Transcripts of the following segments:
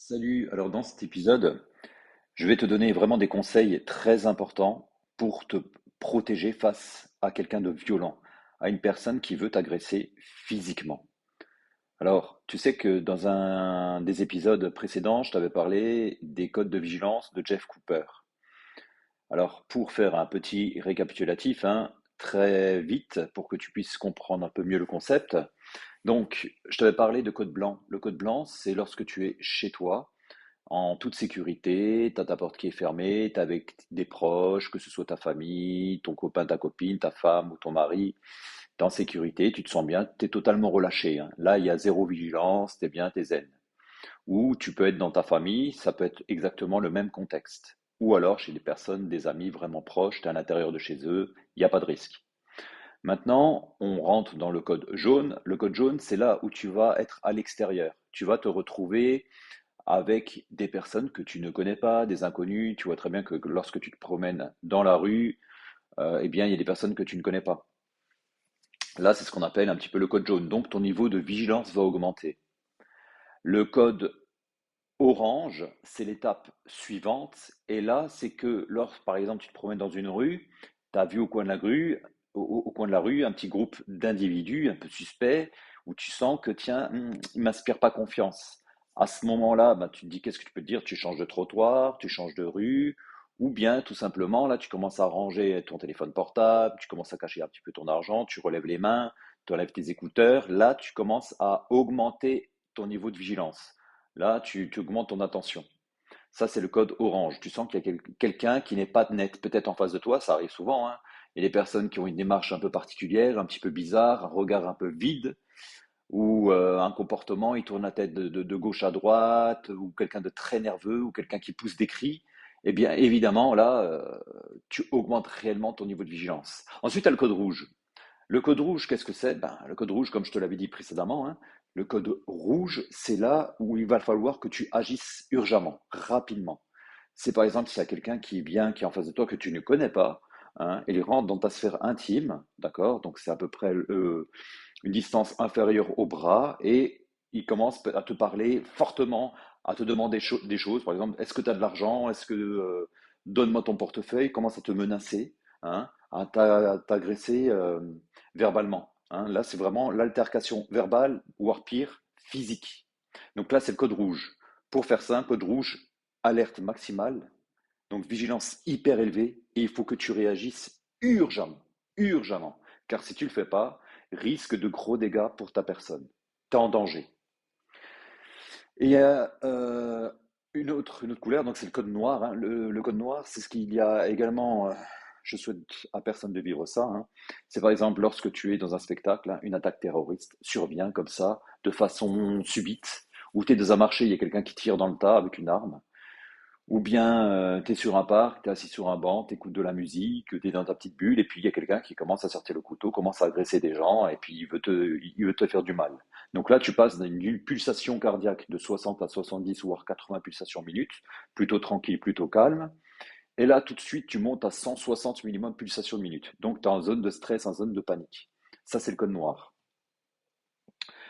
Salut, alors dans cet épisode, je vais te donner vraiment des conseils très importants pour te protéger face à quelqu'un de violent, à une personne qui veut t'agresser physiquement. Alors, tu sais que dans un des épisodes précédents, je t'avais parlé des codes de vigilance de Jeff Cooper. Alors, pour faire un petit récapitulatif, hein, très vite, pour que tu puisses comprendre un peu mieux le concept. Donc, je t'avais parlé de code blanc. Le code blanc, c'est lorsque tu es chez toi en toute sécurité, tu as ta porte qui est fermée, tu es avec des proches, que ce soit ta famille, ton copain, ta copine, ta femme ou ton mari, tu es en sécurité, tu te sens bien, tu es totalement relâché, hein. Là, il y a zéro vigilance, tu es bien, tu es zen. Ou tu peux être dans ta famille, ça peut être exactement le même contexte. Ou alors chez des personnes, des amis vraiment proches, tu es à l'intérieur de chez eux, il n'y a pas de risque. Maintenant, on rentre dans le code jaune. Le code jaune, c'est là où tu vas être à l'extérieur. Tu vas te retrouver avec des personnes que tu ne connais pas, des inconnus. Tu vois très bien que lorsque tu te promènes dans la rue, eh bien, il y a des personnes que tu ne connais pas. Là, c'est ce qu'on appelle un petit peu le code jaune. Donc, ton niveau de vigilance va augmenter. Le code orange, c'est l'étape suivante. Et là, c'est que lorsque, par exemple, tu te promènes dans une rue, tu as vu au coin de la rue, au coin de la rue, un petit groupe d'individus un peu suspects, où tu sens que, tiens, il m'inspire pas confiance. À ce moment-là, bah, tu te dis, qu'est-ce que tu peux te dire? Tu changes de trottoir, tu changes de rue, ou bien tout simplement, là, tu commences à ranger ton téléphone portable, tu commences à cacher un petit peu ton argent, tu relèves les mains, tu enlèves tes écouteurs. Là, tu commences à augmenter ton niveau de vigilance. Là, tu augmentes ton attention. Ça, c'est le code orange. Tu sens qu'il y a quelqu'un qui n'est pas net, peut-être en face de toi, ça arrive souvent, hein. Il y a des personnes qui ont une démarche un peu particulière, un petit peu bizarre, un regard un peu vide, ou un comportement, il tourne la tête de gauche à droite, ou quelqu'un de très nerveux, ou quelqu'un qui pousse des cris. Eh bien, évidemment, là, tu augmentes réellement ton niveau de vigilance. Ensuite, tu as le code rouge. Le code rouge, qu'est-ce que c'est? Ben, le code rouge, comme je te l'avais dit précédemment, hein, le code rouge, c'est là où il va falloir que tu agisses urgemment, rapidement. C'est par exemple s'il y a quelqu'un qui vient, qui est en face de toi, que tu ne connais pas, hein, et il rentre dans ta sphère intime, d'accord? Donc c'est à peu près une distance inférieure au bras, et il commence à te parler fortement, à te demander des choses, par exemple, est-ce que tu as de l'argent? Est-ce que donne-moi ton portefeuille? Il commence à te menacer, hein, à t'agresser verbalement, hein. Là, c'est vraiment l'altercation verbale, voire pire, physique. Donc là, c'est le code rouge. Pour faire ça, un code rouge, alerte maximale, donc vigilance hyper élevée, et il faut que tu réagisses urgemment, urgemment. Car si tu ne le fais pas, risque de gros dégâts pour ta personne. Tu es en danger. Et il y a une autre couleur, donc c'est le code noir, hein. Le code noir, c'est ce qu'il y a également. Je souhaite à personne de vivre ça, hein. C'est par exemple lorsque tu es dans un spectacle, hein, une attaque terroriste survient comme ça, de façon subite, ou tu es dans un marché, il y a quelqu'un qui tire dans le tas avec une arme. Ou bien tu es sur un parc, tu es assis sur un banc, tu écoutes de la musique, tu es dans ta petite bulle, et puis il y a quelqu'un qui commence à sortir le couteau, commence à agresser des gens, et puis il veut te faire du mal. Donc là, tu passes d'une pulsation cardiaque de 60 à 70 voire 80 pulsations minutes, plutôt tranquille, plutôt calme. Et là, tout de suite, tu montes à 160 minimum pulsations minutes. Donc tu es en zone de stress, en zone de panique. Ça, c'est le code noir.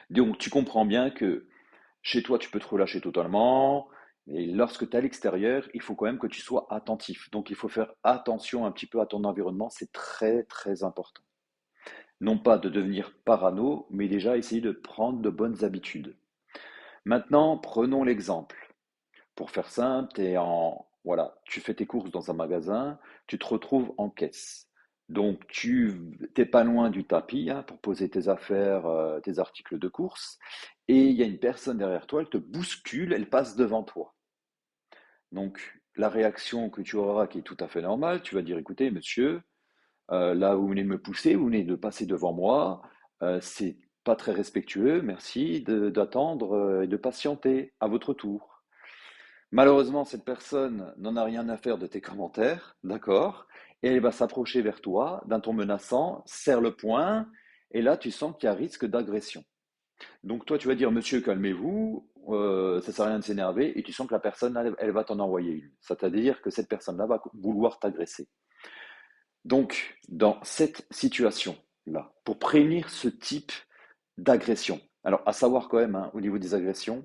Donc tu comprends bien que chez toi, tu peux te relâcher totalement. Et lorsque tu es à l'extérieur, il faut quand même que tu sois attentif. Donc, il faut faire attention un petit peu à ton environnement. C'est très, très important. Non pas de devenir parano, mais déjà essayer de prendre de bonnes habitudes. Maintenant, prenons l'exemple. Pour faire simple, voilà, tu fais tes courses dans un magasin, tu te retrouves en caisse. Donc, tu n'es pas loin du tapis, hein, pour poser tes affaires, tes articles de course. Et il y a une personne derrière toi, elle te bouscule, elle passe devant toi. Donc, la réaction que tu auras, qui est tout à fait normale, tu vas dire, écoutez, monsieur, là, vous venez de me pousser, vous venez de passer devant moi, c'est pas très respectueux, merci d'attendre et de patienter à votre tour. Malheureusement, cette personne n'en a rien à faire de tes commentaires, d'accord? Et elle va s'approcher vers toi d'un ton menaçant, serre le poing, et là, tu sens qu'il y a risque d'agression. Donc toi, tu vas dire, monsieur, calmez-vous, ça sert à rien de s'énerver, et tu sens que la personne, elle va t'en envoyer une. C'est-à-dire que cette personne-là va vouloir t'agresser. Donc, dans cette situation-là, pour prévenir ce type d'agression, alors à savoir quand même, hein, au niveau des agressions,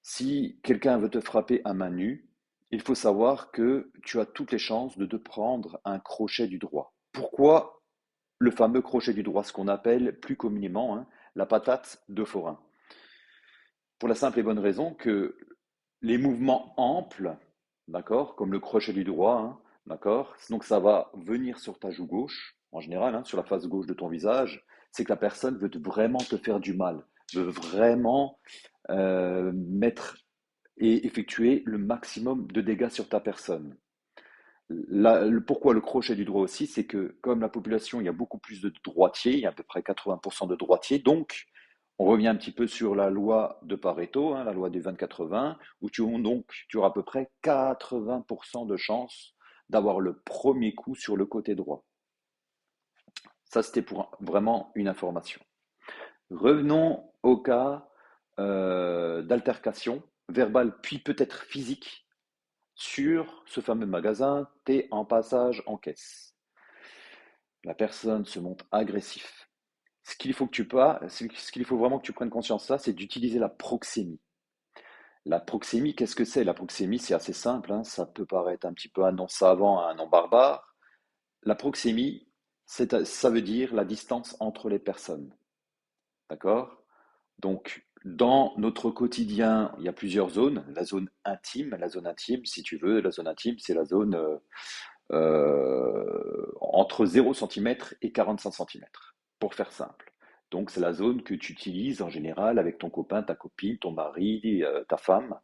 Si quelqu'un veut te frapper à main nue, il faut savoir que tu as toutes les chances de te prendre un crochet du droit. Pourquoi le fameux crochet du droit, ce qu'on appelle plus communément la patate de forain? Pour la simple et bonne raison que les mouvements amples, d'accord, comme le crochet du droit, d'accord, donc ça va venir sur ta joue gauche, en général, sur la face gauche de ton visage, c'est que la personne veut vraiment te faire du mal, veut vraiment mettre et effectuer le maximum de dégâts sur ta personne. Pourquoi le crochet du droit aussi, c'est que comme la population, il y a beaucoup plus de droitiers, il y a à peu près 80% de droitiers, donc on revient un petit peu sur la loi de Pareto, la loi des 20-80, où tu auras à peu près 80% de chances d'avoir le premier coup sur le côté droit. Ça, c'était pour vraiment une information. Revenons au cas d'altercation verbale, puis peut-être physique, sur ce fameux magasin, t'es en passage en caisse. La personne se montre agressif. Ce qu'il faut vraiment que tu prennes conscience de ça, c'est d'utiliser la proxémie. La proxémie, qu'est-ce que c'est? La proxémie, c'est assez simple, ça peut paraître un petit peu un nom savant, un nom barbare. La proxémie, ça veut dire la distance entre les personnes. D'accord? Donc, dans notre quotidien, il y a plusieurs zones. La zone intime, si tu veux, la zone intime, c'est la zone entre 0 cm et 45 cm, pour faire simple. Donc, c'est la zone que tu utilises en général avec ton copain, ta copine, ton mari, ta femme,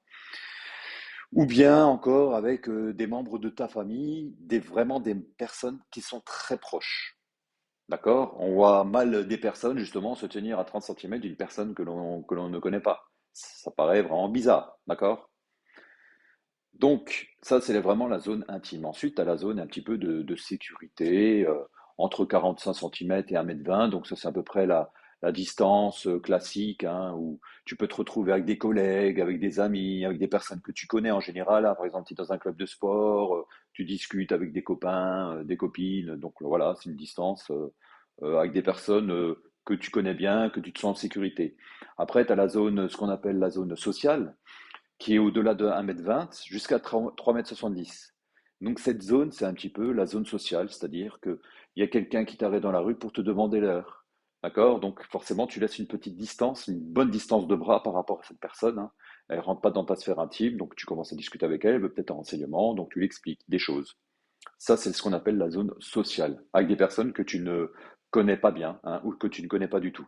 ou bien encore avec des membres de ta famille, vraiment des personnes qui sont très proches. D'accord? On voit mal des personnes justement se tenir à 30 cm d'une personne que l'on ne connaît pas. Ça paraît vraiment bizarre. D'accord? Donc, ça, c'est vraiment la zone intime. Ensuite, tu as la zone un petit peu de sécurité, entre 45 cm et 1,20 m. Donc, ça, c'est à peu près la distance classique, où tu peux te retrouver avec des collègues, avec des amis, avec des personnes que tu connais en général, hein. Par exemple, tu es dans un club de sport, tu discutes avec des copains, des copines. Donc, voilà, c'est une distance avec des personnes que tu connais bien, que tu te sens en sécurité. Après, tu as la zone, ce qu'on appelle la zone sociale qui est au-delà de 1,20 m jusqu'à 3,70 m. Donc cette zone, c'est un petit peu la zone sociale, c'est-à-dire qu'il y a quelqu'un qui t'arrête dans la rue pour te demander l'heure. D'accord? Donc forcément, tu laisses une petite distance, une bonne distance de bras par rapport à cette personne. Elle ne rentre pas dans ta sphère intime, donc tu commences à discuter avec elle, elle veut peut-être un renseignement, donc tu lui expliques des choses. Ça, c'est ce qu'on appelle la zone sociale, avec des personnes que tu ne connais pas bien, ou que tu ne connais pas du tout.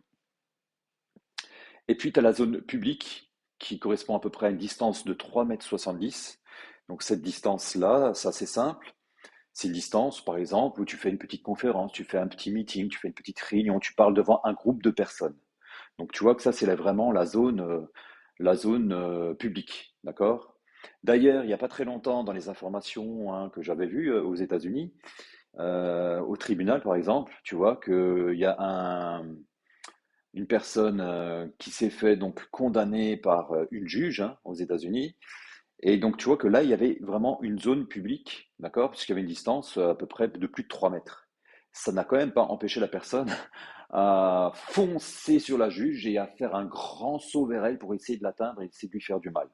Et puis, tu as la zone publique qui correspond à peu près à une distance de 3,70 m. Donc, cette distance-là, c'est assez simple. C'est une distance, par exemple, où tu fais une petite conférence, tu fais un petit meeting, tu fais une petite réunion, tu parles devant un groupe de personnes. Donc, tu vois que ça, c'est vraiment la zone publique. D'accord? D'ailleurs, il n'y a pas très longtemps, dans les informations que j'avais vues aux États-Unis, au tribunal, par exemple, tu vois qu'il y a une personne qui s'est fait donc condamner par une juge aux États-Unis. Et donc tu vois que là, il y avait vraiment une zone publique, d'accord, puisqu'il y avait une distance à peu près de plus de 3 mètres. Ça n'a quand même pas empêché la personne à foncer sur la juge et à faire un grand saut vers elle pour essayer de l'atteindre et essayer de lui faire du mal.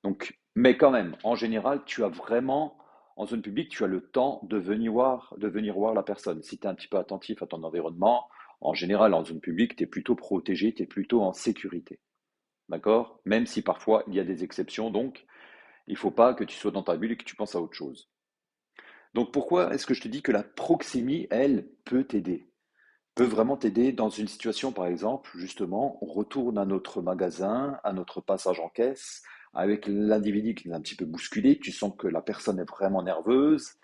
Donc, mais quand même, en général, tu as vraiment, en zone publique, tu as le temps de venir voir la personne. Si tu es un petit peu attentif à ton environnement, en général, en zone publique, tu es plutôt protégé, tu es plutôt en sécurité. D'accord? Même si parfois il y a des exceptions, donc il ne faut pas que tu sois dans ta bulle et que tu penses à autre chose. Donc pourquoi est-ce que je te dis que la proxémie, elle, peut t'aider? Peut vraiment t'aider dans une situation, par exemple, justement, on retourne à notre magasin, à notre passage en caisse, avec l'individu qui est un petit peu bousculé, tu sens que la personne est vraiment nerveuse,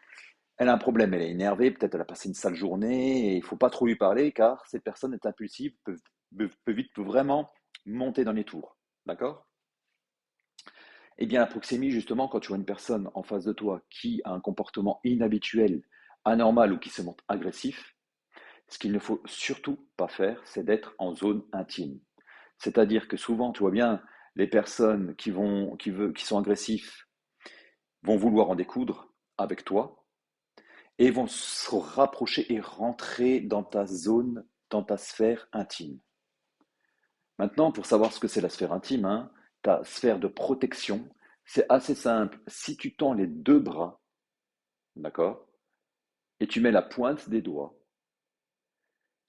elle a un problème, elle est énervée, peut-être elle a passé une sale journée, et il ne faut pas trop lui parler, car cette personne est impulsive, peut vite vraiment monter dans les tours. D'accord? Eh bien, la proxémie, justement, quand tu vois une personne en face de toi qui a un comportement inhabituel, anormal ou qui se montre agressif, ce qu'il ne faut surtout pas faire, c'est d'être en zone intime. C'est-à-dire que souvent, tu vois bien, les personnes qui sont agressifs vont vouloir en découdre avec toi et vont se rapprocher et rentrer dans ta zone, dans ta sphère intime. Maintenant, pour savoir ce que c'est la sphère intime, ta sphère de protection, c'est assez simple. Si tu tends les deux bras, d'accord, et tu mets la pointe des doigts,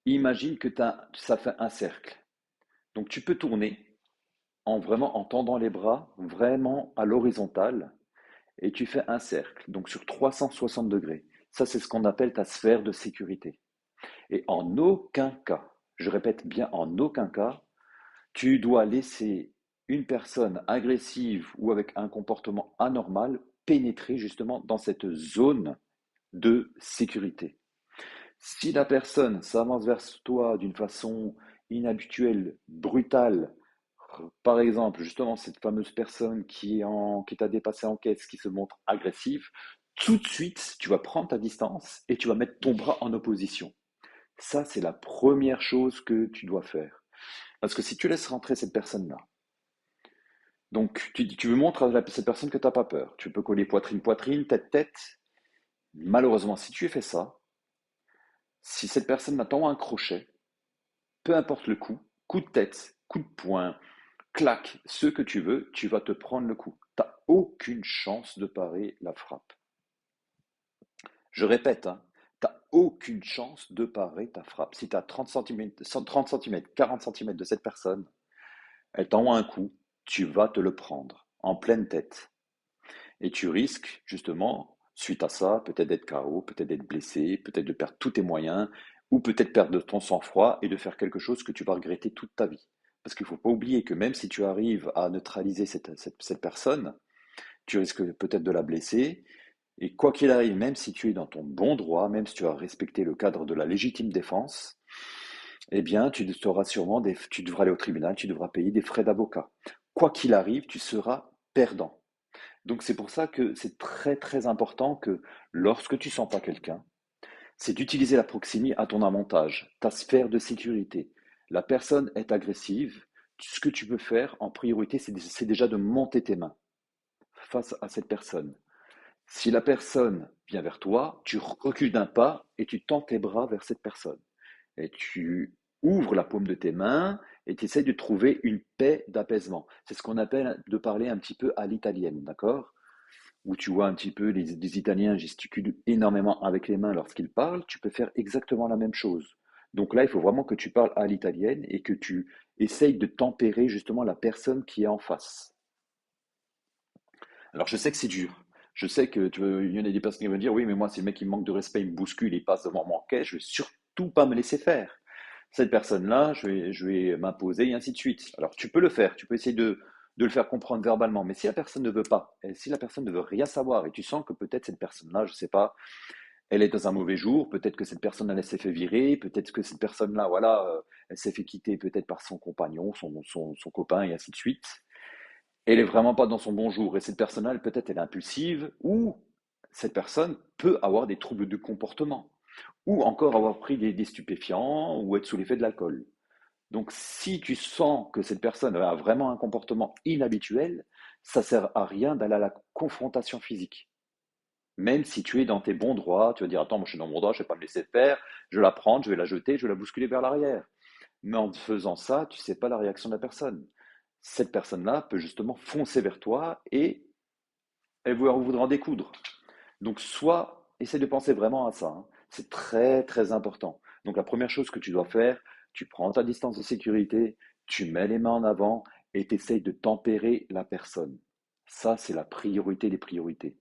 imagine que ça fait un cercle. Donc tu peux tourner en tendant les bras vraiment à l'horizontale et tu fais un cercle, donc sur 360 degrés. Ça, c'est ce qu'on appelle ta sphère de sécurité. Et en aucun cas, je répète bien, en aucun cas, tu dois laisser une personne agressive ou avec un comportement anormal pénétrer justement dans cette zone de sécurité. Si la personne s'avance vers toi d'une façon inhabituelle, brutale, par exemple, justement, cette fameuse personne qui t'a dépassé en caisse, qui se montre agressive, tout de suite, tu vas prendre ta distance et tu vas mettre ton bras en opposition. Ça, c'est la première chose que tu dois faire. Parce que si tu laisses rentrer cette personne-là, donc tu veux montrer à cette personne que tu n'as pas peur. Tu peux coller poitrine-poitrine, tête-tête. Malheureusement, si tu fais ça, si cette personne attend un crochet, peu importe le coup de tête, coup de poing, claque, ce que tu veux, tu vas te prendre le coup. Tu n'as aucune chance de parer la frappe. Je répète, hein, tu n'as aucune chance de parer ta frappe. Si tu as 30 cm, 30 cm, 40 cm de cette personne, elle t'envoie un coup, tu vas te le prendre en pleine tête. Et tu risques, justement, suite à ça, peut-être d'être KO, peut-être d'être blessé, peut-être de perdre tous tes moyens, ou peut-être perdre ton sang-froid et de faire quelque chose que tu vas regretter toute ta vie. Parce qu'il ne faut pas oublier que même si tu arrives à neutraliser cette personne, tu risques peut-être de la blesser. Et quoi qu'il arrive, même si tu es dans ton bon droit, même si tu as respecté le cadre de la légitime défense, eh bien, tu devras aller au tribunal, tu devras payer des frais d'avocat. Quoi qu'il arrive, tu seras perdant. Donc c'est pour ça que c'est très très important que lorsque tu sens pas quelqu'un, c'est d'utiliser la proximité à ton avantage, ta sphère de sécurité. La personne est agressive, ce que tu peux faire en priorité, c'est déjà de monter tes mains face à cette personne. Si la personne vient vers toi, tu recules d'un pas et tu tends tes bras vers cette personne. Et tu ouvres la paume de tes mains et tu essaies de trouver une paix d'apaisement. C'est ce qu'on appelle de parler un petit peu à l'italienne, d'accord? Où tu vois un petit peu les Italiens gesticulent énormément avec les mains lorsqu'ils parlent, tu peux faire exactement la même chose. Donc là, il faut vraiment que tu parles à l'italienne et que tu essayes de tempérer justement la personne qui est en face. Alors je sais que c'est dur. Je sais que il y en a des personnes qui vont dire oui, mais moi, si le mec il me manque de respect, il me bouscule, il passe devant mon quai, je vais surtout pas me laisser faire. Cette personne-là, je vais m'imposer et ainsi de suite. Alors tu peux le faire, tu peux essayer de le faire comprendre verbalement, mais si la personne ne veut pas, et si la personne ne veut rien savoir, et tu sens que peut-être cette personne-là, je sais pas, elle est dans un mauvais jour, peut-être que cette personne elle s'est fait virer, peut-être que cette personne-là, voilà, elle s'est fait quitter peut-être par son compagnon, son copain et ainsi de suite. Elle est vraiment pas dans son bon jour, et cette personne-là, peut-être elle est impulsive, ou cette personne peut avoir des troubles de comportement, ou encore avoir pris des stupéfiants, ou être sous l'effet de l'alcool. Donc, si tu sens que cette personne a vraiment un comportement inhabituel, ça sert à rien d'aller à la confrontation physique. Même si tu es dans tes bons droits, tu vas dire, attends, moi je suis dans mon droit, je ne vais pas me laisser faire, je vais la prendre, je vais la jeter, je vais la bousculer vers l'arrière. Mais en faisant ça, tu ne sais pas la réaction de la personne. Cette personne-là peut justement foncer vers toi et elle voudra en découdre. Donc, soit, essaie de penser vraiment à ça, hein. C'est très, très important. Donc, la première chose que tu dois faire, tu prends ta distance de sécurité, tu mets les mains en avant et tu essayes de tempérer la personne. Ça, c'est la priorité des priorités.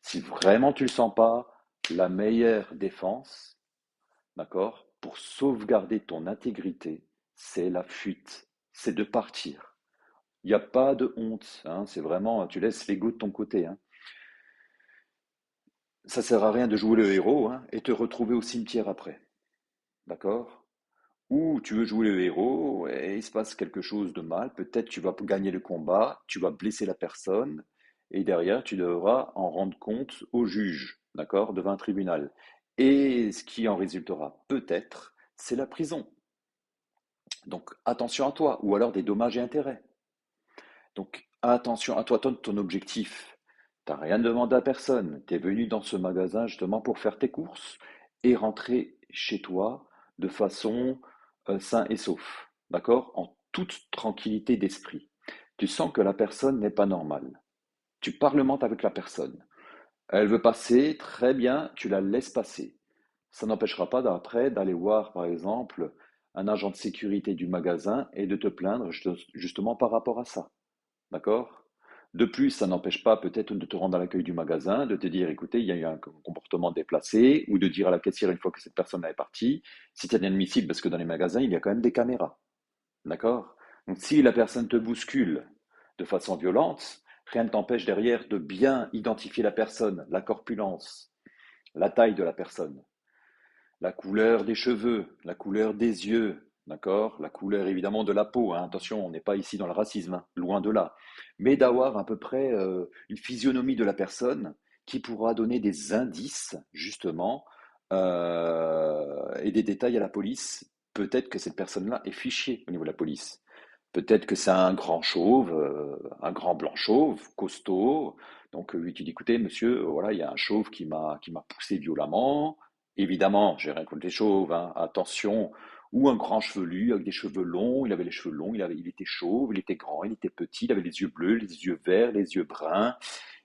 Si vraiment tu ne le sens pas, la meilleure défense, d'accord, pour sauvegarder ton intégrité, c'est la fuite, c'est de partir. Il n'y a pas de honte, hein, c'est vraiment, tu laisses l'ego de ton côté, hein. Ça sert à rien de jouer le héros, hein, et te retrouver au cimetière après, d'accord? Ou tu veux jouer le héros et il se passe quelque chose de mal, peut-être tu vas gagner le combat, tu vas blesser la personne et derrière tu devras en rendre compte au juge, d'accord, devant un tribunal. Et ce qui en résultera peut-être, c'est la prison. Donc attention à toi, ou alors des dommages et intérêts. Donc attention à toi, ton objectif. T'as rien demandé à personne. Tu es venu dans ce magasin justement pour faire tes courses et rentrer chez toi de façon sain et sauf. D'accord? En toute tranquillité d'esprit. Tu sens que la personne n'est pas normale. Tu parlementes avec la personne. Elle veut passer, très bien, tu la laisses passer. Ça n'empêchera pas d'après d'aller voir, par exemple, un agent de sécurité du magasin et de te plaindre justement par rapport à ça. D'accord? De plus, ça n'empêche pas peut-être de te rendre à l'accueil du magasin, de te dire, écoutez, il y a eu un comportement déplacé, ou de dire à la caissière une fois que cette personne est partie, si c'est inadmissible, parce que dans les magasins, il y a quand même des caméras. D'accord? Donc si la personne te bouscule de façon violente, rien ne t'empêche derrière de bien identifier la personne, la corpulence, la taille de la personne, la couleur des cheveux, la couleur des yeux, d'accord? La couleur évidemment de la peau, hein. Attention, on n'est pas ici dans le racisme, hein, loin de là. Mais d'avoir à peu près une physionomie de la personne qui pourra donner des indices, justement, et des détails à la police. Peut-être que cette personne-là est fichée au niveau de la police. Peut-être que c'est un grand chauve, un grand blanc chauve, costaud. Donc lui, tu dis, écoutez, monsieur, voilà, il y a un chauve qui m'a poussé violemment. Évidemment, j'ai rien contre les chauves, hein, attention. Ou un grand chevelu avec des cheveux longs. Il avait les cheveux longs, il était chauve, il était grand, il était petit, il avait les yeux bleus, les yeux verts, les yeux bruns.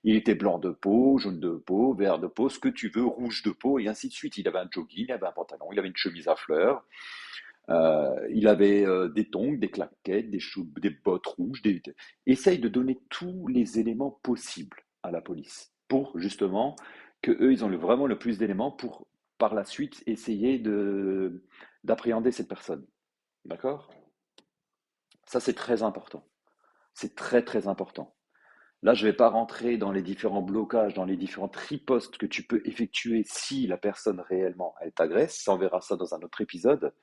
Il était blanc de peau, jaune de peau, vert de peau, ce que tu veux, rouge de peau, et ainsi de suite. Il avait un jogging, il avait un pantalon, il avait une chemise à fleurs. Il avait des tongs, des claquettes, des bottes rouges. Essaye de donner tous les éléments possibles à la police pour justement que eux ils ont vraiment le plus d'éléments pour par la suite essayer de d'appréhender cette personne. D'accord? Ça c'est très important. C'est très très important. Là, je ne vais pas rentrer dans les différents blocages, dans les différents ripostes que tu peux effectuer si la personne réellement elle t'agresse. Ça, on verra ça dans un autre épisode.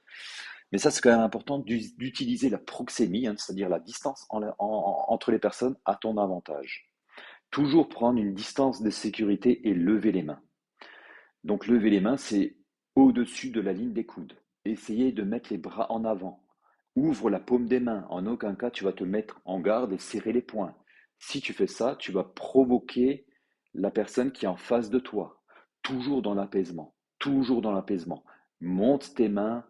Mais ça, c'est quand même important d'utiliser la proxémie, hein, c'est-à-dire la distance entre les personnes à ton avantage. Toujours prendre une distance de sécurité et lever les mains. Donc lever les mains, c'est au-dessus de la ligne des coudes. Essayez de mettre les bras en avant. Ouvre la paume des mains. En aucun cas, tu vas te mettre en garde et serrer les poings. Si tu fais ça, tu vas provoquer la personne qui est en face de toi. Toujours dans l'apaisement. Toujours dans l'apaisement. Monte tes mains,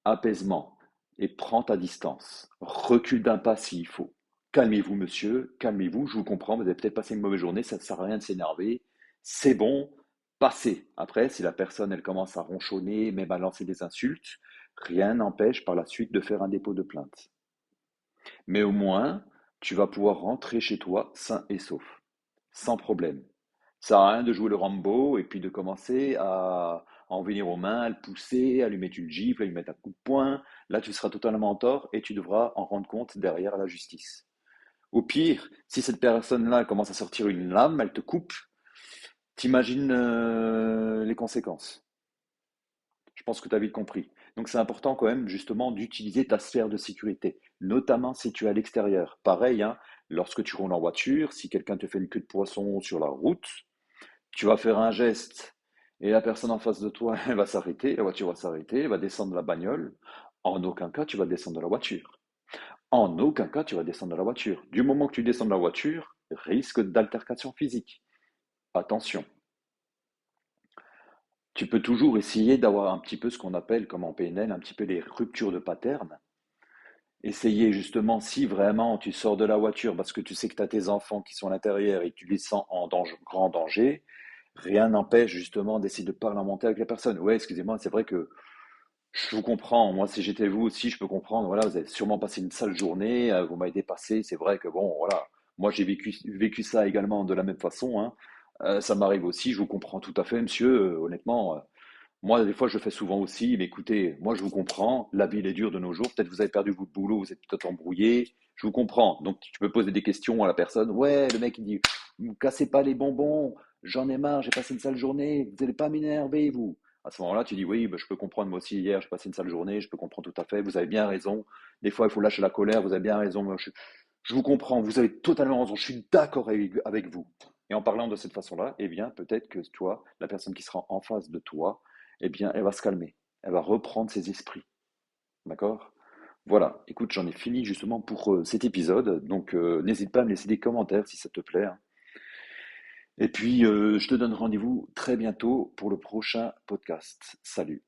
apaisement. Et prends ta distance. Recule d'un pas s'il faut. Calmez-vous, monsieur. Calmez-vous. Je vous comprends. Vous avez peut-être passé une mauvaise journée. Ça ne sert à rien de s'énerver. C'est bon. Passez. Après, si la personne, elle commence à ronchonner, même à lancer des insultes, rien n'empêche par la suite de faire un dépôt de plainte. Mais au moins, tu vas pouvoir rentrer chez toi sain et sauf, sans problème. Ça sert à rien de jouer le Rambo et puis de commencer à en venir aux mains, à le pousser, à lui mettre une gifle, à lui mettre un coup de poing. Là, tu seras totalement en tort et tu devras en rendre compte derrière à la justice. Au pire, si cette personne-là commence à sortir une lame, elle te coupe, t'imagines les conséquences. Je pense que tu as vite compris. Donc c'est important quand même justement d'utiliser ta sphère de sécurité, notamment si tu es à l'extérieur. Pareil, hein, lorsque tu roules en voiture, si quelqu'un te fait une queue de poisson sur la route, tu vas faire un geste et la personne en face de toi, elle va s'arrêter, la voiture va s'arrêter, elle va descendre de la bagnole. En aucun cas, tu vas descendre de la voiture. En aucun cas, tu vas descendre de la voiture. Du moment que tu descends de la voiture, risque d'altercation physique. Attention. Tu peux toujours essayer d'avoir un petit peu ce qu'on appelle, comme en PNL, un petit peu les ruptures de pattern. Essayer justement, si vraiment tu sors de la voiture parce que tu sais que tu as tes enfants qui sont à l'intérieur et que tu les sens en danger, grand danger, rien n'empêche justement d'essayer de parlementer avec la personne. Ouais, excusez-moi, c'est vrai que je vous comprends. Moi, si j'étais vous aussi, je peux comprendre. Voilà, vous avez sûrement passé une sale journée, vous m'avez dépassé. C'est vrai que bon, voilà. Moi, j'ai vécu ça également de la même façon, hein. Ça m'arrive aussi. Je vous comprends tout à fait, monsieur. Honnêtement, moi, des fois, je le fais souvent aussi. Mais écoutez, moi, je vous comprends. La vie, elle est dure de nos jours. Peut-être vous avez perdu votre boulot, vous êtes peut-être embrouillé. Je vous comprends. Donc, tu peux poser des questions à la personne. Ouais, le mec, il dit, ne me cassez pas les bonbons. J'en ai marre. J'ai passé une sale journée. Vous n'allez pas m'énerver, vous. À ce moment-là, tu dis, oui, bah, je peux comprendre. Moi aussi, hier, j'ai passé une sale journée. Je peux comprendre tout à fait. Vous avez bien raison. Des fois, il faut lâcher la colère. Vous avez bien raison. Moi, je vous comprends. Vous avez totalement raison. Je suis d'accord avec vous. Et en parlant de cette façon-là, eh bien, peut-être que toi, la personne qui sera en face de toi, eh bien, elle va se calmer. Elle va reprendre ses esprits. D'accord? Voilà. Écoute, j'en ai fini justement pour cet épisode. Donc, n'hésite pas à me laisser des commentaires si ça te plaît, hein. Et puis, je te donne rendez-vous très bientôt pour le prochain podcast. Salut.